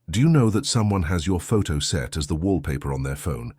Do you know that someone has your photo set as the wallpaper on their phone?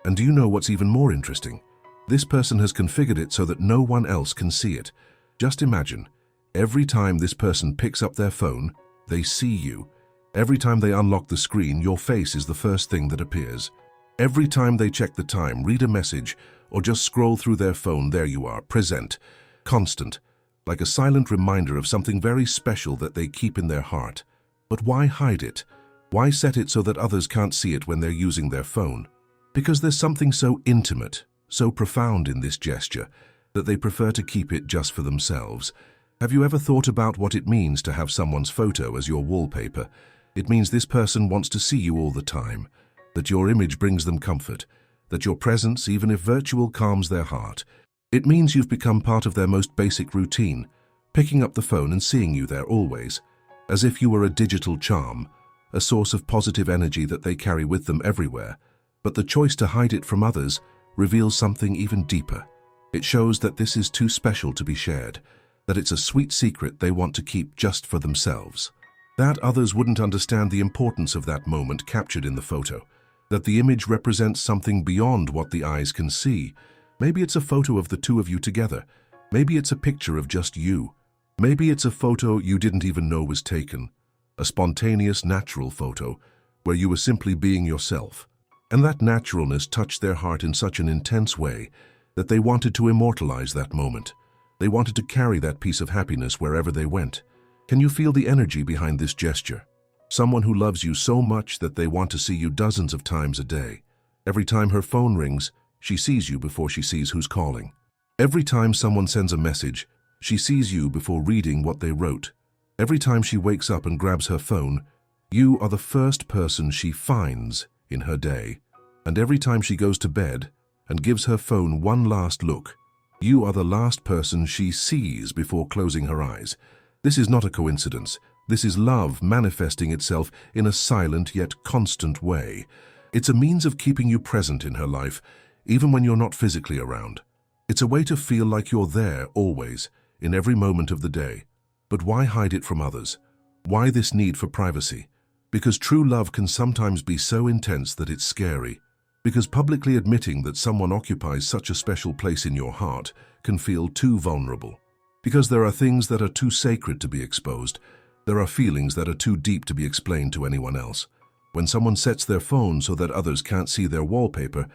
And do you know what's even more interesting? This person has configured it so that no one else can see it. Just imagine, every time this person picks up their phone, they see you. Every time they unlock the screen, your face is the first thing that appears. Every time they check the time, read a message, or just scroll through their phone, there you are, present, constant, like a silent reminder of something very special that they keep in their heart. But why hide it? Why set it so that others can't see it when they're using their phone? Because there's something so intimate, so profound in this gesture, that they prefer to keep it just for themselves. Have you ever thought about what it means to have someone's photo as your wallpaper? It means this person wants to see you all the time, that your image brings them comfort, that your presence, even if virtual, calms their heart. It means you've become part of their most basic routine, picking up the phone and seeing you there always, as if you were a digital charm, a source of positive energy that they carry with them everywhere. But the choice to hide it from others reveals something even deeper. It shows that this is too special to be shared, that it's a sweet secret they want to keep just for themselves. That others wouldn't understand the importance of that moment captured in the photo, that the image represents something beyond what the eyes can see. Maybe it's a photo of the two of you together. Maybe it's a picture of just you. Maybe it's a photo you didn't even know was taken. A spontaneous, natural photo where you were simply being yourself. And that naturalness touched their heart in such an intense way that they wanted to immortalize that moment. They wanted to carry that piece of happiness wherever they went. Can you feel the energy behind this gesture? Someone who loves you so much that they want to see you dozens of times a day. Every time her phone rings, she sees you before she sees who's calling. Every time someone sends a message, she sees you before reading what they wrote. Every time she wakes up and grabs her phone, you are the first person she finds in her day. And every time she goes to bed and gives her phone one last look, you are the last person she sees before closing her eyes. This is not a coincidence. This is love manifesting itself in a silent yet constant way. It's a means of keeping you present in her life, even when you're not physically around. It's a way to feel like you're there always, in every moment of the day. But why hide it from others? Why this need for privacy? Because true love can sometimes be so intense that it's scary. Because publicly admitting that someone occupies such a special place in your heart can feel too vulnerable. Because there are things that are too sacred to be exposed. There are feelings that are too deep to be explained to anyone else. When someone sets their phone so that others can't see their wallpaper,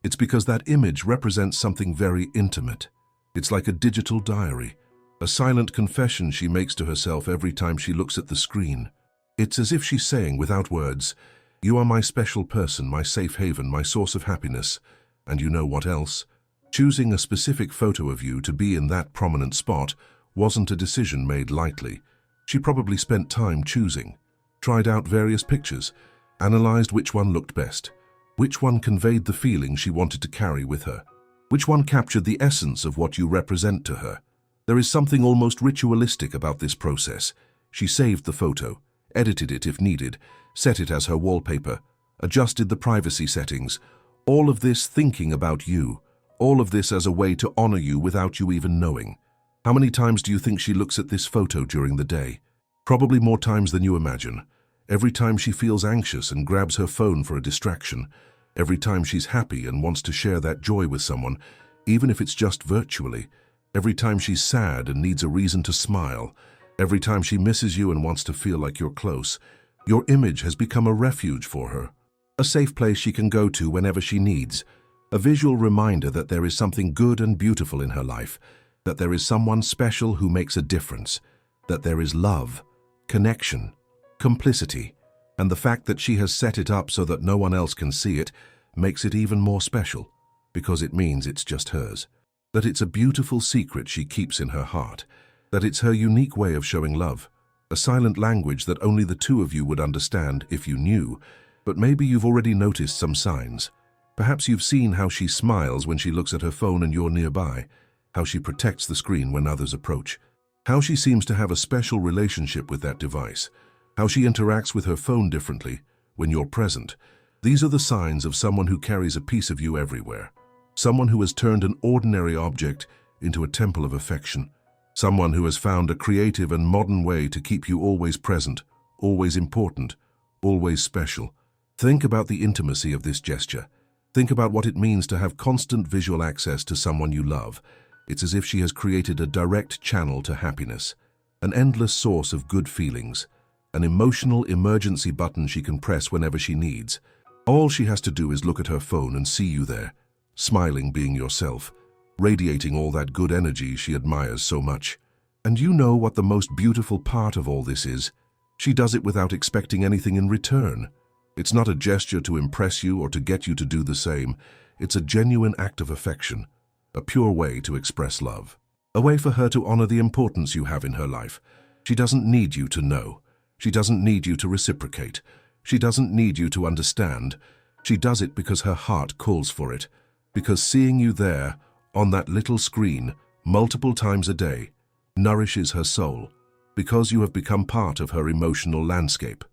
it's because that image represents something very intimate. It's like a digital diary, a silent confession she makes to herself every time she looks at the screen. It's as if she's saying without words, "You are my special person, my safe haven, my source of happiness." And you know what else? Choosing a specific photo of you to be in that prominent spot wasn't a decision made lightly. She probably spent time choosing, tried out various pictures, analyzed which one looked best, which one conveyed the feeling she wanted to carry with her, which one captured the essence of what you represent to her. There is something almost ritualistic about this process. She saved the photo, edited it if needed, set it as her wallpaper, adjusted the privacy settings. All of this thinking about you, all of this as a way to honor you without you even knowing. How many times do you think she looks at this photo during the day? Probably more times than you imagine. Every time she feels anxious and grabs her phone for a distraction. Every time she's happy and wants to share that joy with someone, even if it's just virtually. Every time she's sad and needs a reason to smile. Every time she misses you and wants to feel like you're close. Your image has become a refuge for her. A safe place she can go to whenever she needs. A visual reminder that there is something good and beautiful in her life. That there is someone special who makes a difference. That there is love, connection, complicity. And the fact that she has set it up so that no one else can see it makes it even more special. Because it means it's just hers. That it's a beautiful secret she keeps in her heart. That it's her unique way of showing love. A silent language that only the two of you would understand if you knew. But maybe you've already noticed some signs. Perhaps you've seen how she smiles when she looks at her phone and you're nearby. How she protects the screen when others approach. How she seems to have a special relationship with that device. How she interacts with her phone differently when you're present. These are the signs of someone who carries a piece of you everywhere. Someone who has turned an ordinary object into a temple of affection. Someone who has found a creative and modern way to keep you always present, always important, always special. Think about the intimacy of this gesture. Think about what it means to have constant visual access to someone you love. It's as if she has created a direct channel to happiness, an endless source of good feelings, an emotional emergency button she can press whenever she needs. All she has to do is look at her phone and see you there, smiling, being yourself, radiating all that good energy she admires so much. And you know what the most beautiful part of all this is? She does it without expecting anything in return. It's not a gesture to impress you or to get you to do the same. It's a genuine act of affection, a pure way to express love, a way for her to honor the importance you have in her life. She doesn't need you to know. She doesn't need you to reciprocate. She doesn't need you to understand. She does it because her heart calls for it, because seeing you there, on that little screen, multiple times a day, nourishes her soul, because you have become part of her emotional landscape.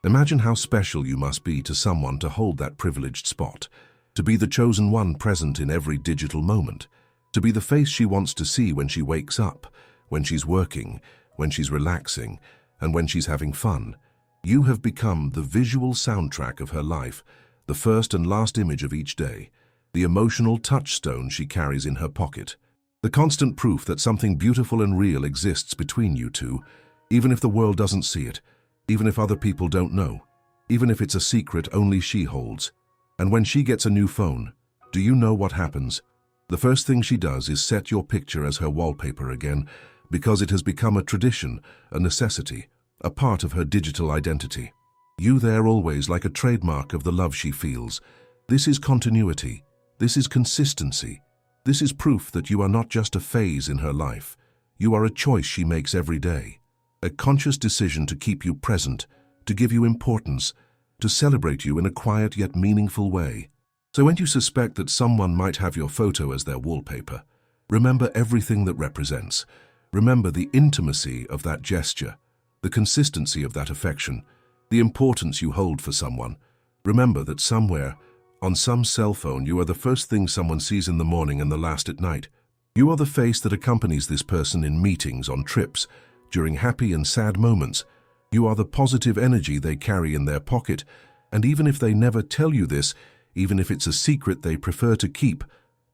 Imagine how special you must be to someone to hold that privileged spot, to be the chosen one present in every digital moment, to be the face she wants to see when she wakes up, when she's working, when she's relaxing, and when she's having fun. You have become the visual soundtrack of her life, the first and last image of each day, the emotional touchstone she carries in her pocket, the constant proof that something beautiful and real exists between you two, even if the world doesn't see it, even if other people don't know, even if it's a secret only she holds. And when she gets a new phone, do you know what happens? The first thing she does is set your picture as her wallpaper again, because it has become a tradition, a necessity, a part of her digital identity. You there always, like a trademark of the love she feels. This is continuity. This is consistency. This is proof that you are not just a phase in her life. You are a choice she makes every day. A conscious decision to keep you present, to give you importance, to celebrate you in a quiet yet meaningful way. So when you suspect that someone might have your photo as their wallpaper, remember everything that represents. Remember the intimacy of that gesture, the consistency of that affection, the importance you hold for someone. Remember that somewhere, on some cell phone, you are the first thing someone sees in the morning and the last at night. You are the face that accompanies this person in meetings, on trips, during happy and sad moments. You are the positive energy they carry in their pocket, and even if they never tell you this, even if it's a secret they prefer to keep,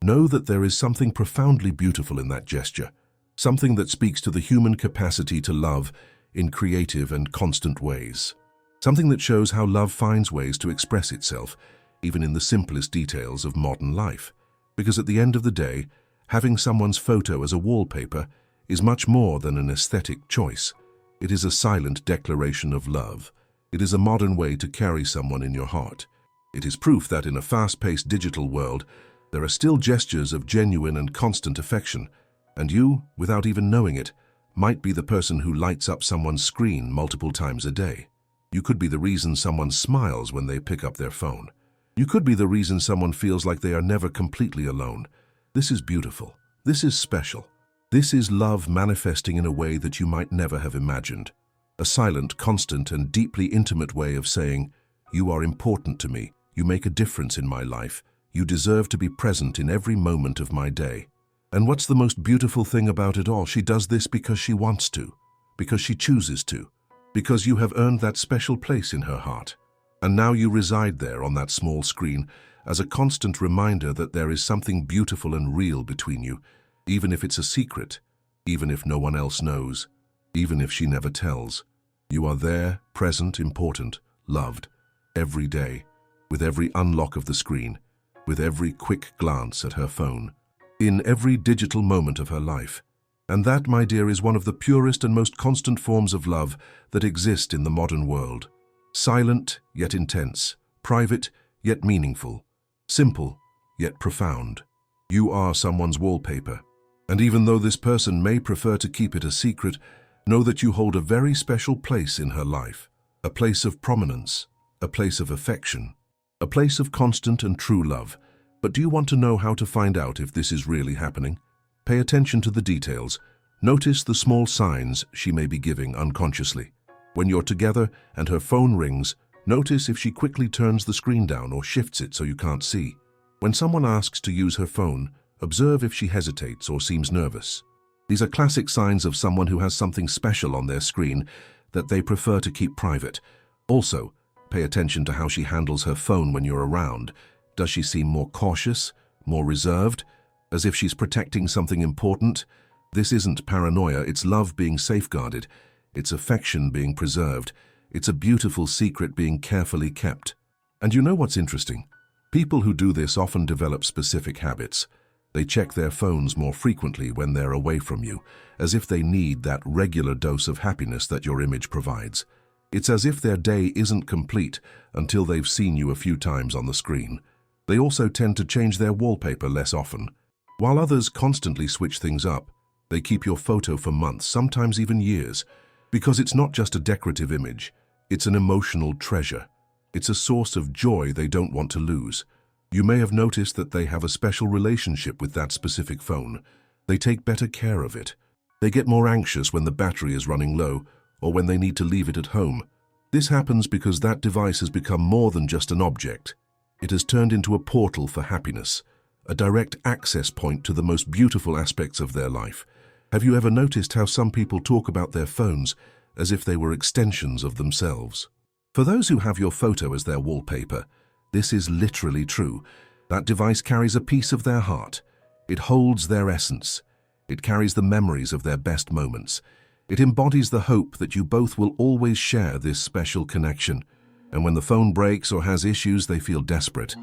know that there is something profoundly beautiful in that gesture, something that speaks to the human capacity to love in creative and constant ways, something that shows how love finds ways to express itself, even in the simplest details of modern life. Because at the end of the day, having someone's photo as a wallpaper is much more than an aesthetic choice. It is a silent declaration of love. It is a modern way to carry someone in your heart. It is proof that in a fast-paced digital world, there are still gestures of genuine and constant affection, and you, without even knowing it, might be the person who lights up someone's screen multiple times a day. You could be the reason someone smiles when they pick up their phone. You could be the reason someone feels like they are never completely alone. This is beautiful. This is special. This is love manifesting in a way that you might never have imagined. A silent, constant, and deeply intimate way of saying, "You are important to me. You make a difference in my life. You deserve to be present in every moment of my day." And what's the most beautiful thing about it all? She does this because she wants to, because she chooses to, because you have earned that special place in her heart. And now you reside there on that small screen as a constant reminder that there is something beautiful and real between you, even if it's a secret, even if no one else knows, even if she never tells. You are there, present, important, loved, every day, with every unlock of the screen, with every quick glance at her phone, in every digital moment of her life. And that, my dear, is one of the purest and most constant forms of love that exist in the modern world. Silent, yet intense, private, yet meaningful, simple, yet profound. You are someone's wallpaper. And even though this person may prefer to keep it a secret, know that you hold a very special place in her life, a place of prominence, a place of affection, a place of constant and true love. But do you want to know how to find out if this is really happening? Pay attention to the details. Notice the small signs she may be giving unconsciously. When you're together and her phone rings, notice if she quickly turns the screen down or shifts it so you can't see. When someone asks to use her phone, observe if she hesitates or seems nervous. These are classic signs of someone who has something special on their screen that they prefer to keep private. Also, Pay attention to how she handles her phone when you're around. Does she seem more cautious, more reserved, as if she's protecting something important? This isn't paranoia, it's love being safeguarded. It's affection being preserved. It's a beautiful secret being carefully kept. And you know what's interesting? People who do this often develop specific habits. They check their phones more frequently when they're away from you, as if they need that regular dose of happiness that your image provides. It's as if their day isn't complete until they've seen you a few times on the screen. They also tend to change their wallpaper less often. While others constantly switch things up, they keep your photo for months, sometimes even years, because it's not just a decorative image, it's an emotional treasure. It's a source of joy they don't want to lose. You may have noticed that they have a special relationship with that specific phone. They take better care of it. They get more anxious when the battery is running low or when they need to leave it at home. This happens because that device has become more than just an object. It has turned into a portal for happiness, a direct access point to the most beautiful aspects of their life. Have you ever noticed how some people talk about their phones as if they were extensions of themselves? For those who have your photo as their wallpaper, this is literally true. That device carries a piece of their heart. It holds their essence. It carries the memories of their best moments. It embodies the hope that you both will always share this special connection. And when the phone breaks or has issues, they feel desperate.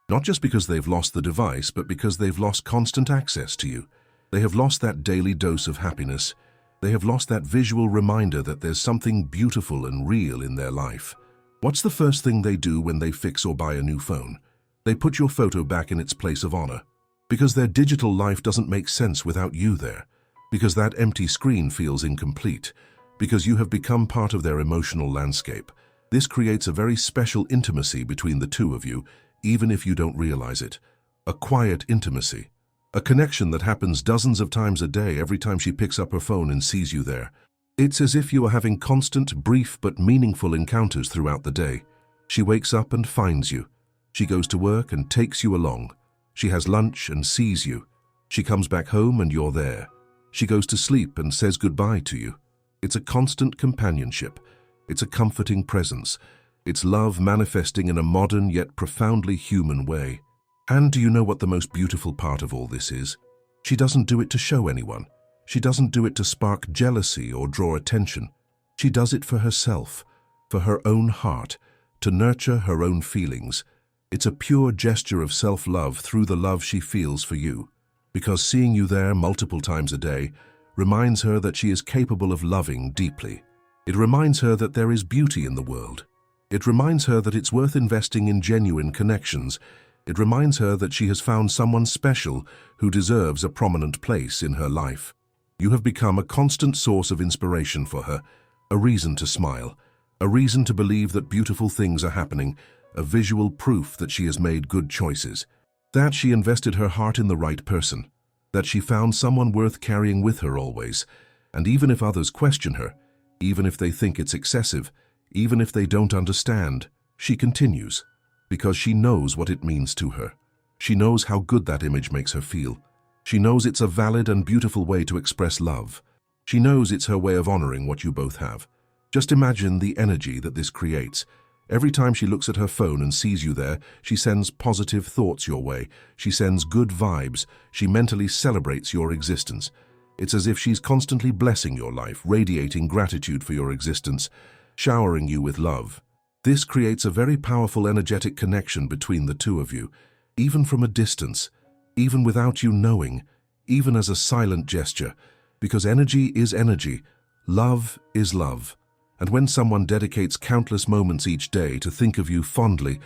Not just because they've lost the device, but because they've lost constant access to you. They have lost that daily dose of happiness. They have lost that visual reminder that there's something beautiful and real in their life. What's the first thing they do when they fix or buy a new phone? They put your photo back in its place of honor. Because their digital life doesn't make sense without you there. Because that empty screen feels incomplete. Because you have become part of their emotional landscape. This creates a very special intimacy between the two of you, even if you don't realize it. A quiet intimacy. A connection that happens dozens of times a day every time she picks up her phone and sees you there. It's as if you are having constant, brief but meaningful encounters throughout the day. She wakes up and finds you. She goes to work and takes you along. She has lunch and sees you. She comes back home and you're there. She goes to sleep and says goodbye to you. It's a constant companionship. It's a comforting presence. It's love manifesting in a modern yet profoundly human way. And do you know what the most beautiful part of all this is? She doesn't do it to show anyone. She doesn't do it to spark jealousy or draw attention. She does it for herself, for her own heart, to nurture her own feelings. It's a pure gesture of self-love through the love she feels for you. Because seeing you there multiple times a day reminds her that she is capable of loving deeply. It reminds her that there is beauty in the world. It reminds her that it's worth investing in genuine connections. It reminds her that she has found someone special who deserves a prominent place in her life. You have become a constant source of inspiration for her, a reason to smile, a reason to believe that beautiful things are happening, a visual proof that she has made good choices, that she invested her heart in the right person, that she found someone worth carrying with her always. And even if others question her, even if they think it's excessive, even if they don't understand, she continues, because she knows what it means to her. She knows how good that image makes her feel. She knows it's a valid and beautiful way to express love. She knows it's her way of honoring what you both have. Just imagine the energy that this creates. Every time she looks at her phone and sees you there, she sends positive thoughts your way. She sends good vibes. She mentally celebrates your existence. It's as if she's constantly blessing your life, radiating gratitude for your existence, showering you with love. This creates a very powerful energetic connection between the two of you, even from a distance, even without you knowing, even as a silent gesture, because energy is energy, love is love. And when someone dedicates countless moments each day to think of you fondly,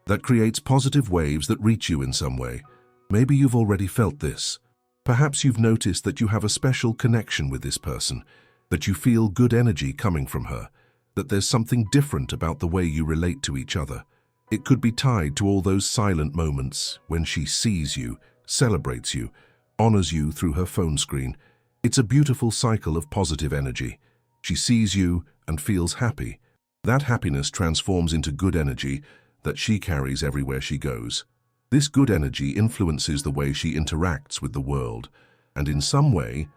that creates positive waves that reach you in some way. Maybe you've already felt this. Perhaps you've noticed that you have a special connection with this person, that you feel good energy coming from her, that there's something different about the way you relate to each other. It could be tied to all those silent moments when she sees you, celebrates you, honors you through her phone screen. It's a beautiful cycle of positive energy. She sees you and feels happy. That happiness transforms into good energy that she carries everywhere she goes. This good energy influences the way she interacts with the world, and in some way,